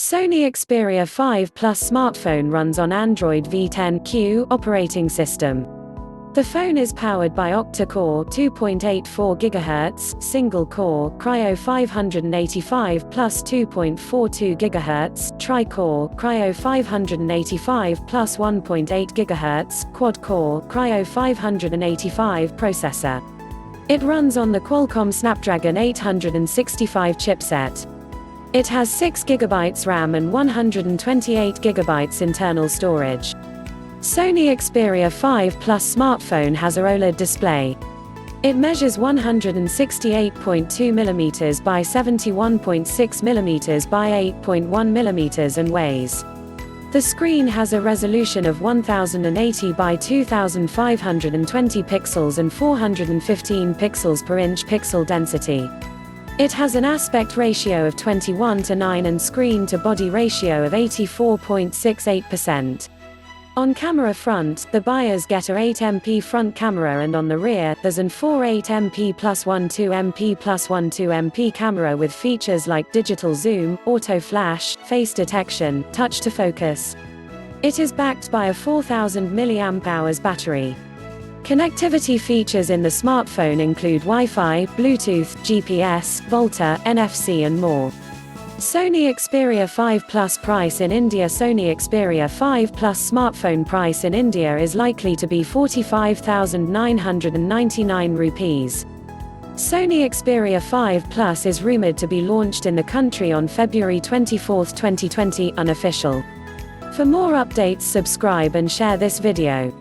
Sony Xperia 5 Plus smartphone runs on Android V10Q operating system. The phone is powered by octa-core 2.84 GHz, single-core, Cryo 585 plus 2.42 GHz, tri-core, Cryo 585 plus 1.8 GHz, quad-core, Cryo 585 processor. It runs on the Qualcomm Snapdragon 865 chipset. It has 6 GB RAM and 128 GB internal storage. Sony Xperia 5 Plus smartphone has a OLED display. It measures 168.2 mm by 71.6 mm by 8.1 mm and weighs. The screen has a resolution of 1080 by 2520 pixels and 415 pixels per inch pixel density. It has an aspect ratio of 21:9 and screen-to-body ratio of 84.68%. On camera front, the buyers get a 8MP front camera, and on the rear, there's an 4.8MP plus 1.2MP plus 1.2MP camera with features like digital zoom, auto flash, face detection, touch to focus. It is backed by a 4000 mAh battery. Connectivity features in the smartphone include Wi-Fi, Bluetooth, GPS, Volta, NFC and more. Sony Xperia 5 Plus price in India. Sony Xperia 5 Plus smartphone price in India is likely to be 45,999 rupees. Sony Xperia 5 Plus is rumored to be launched in the country on February 24, 2020, unofficial. For more updates, subscribe and share this video.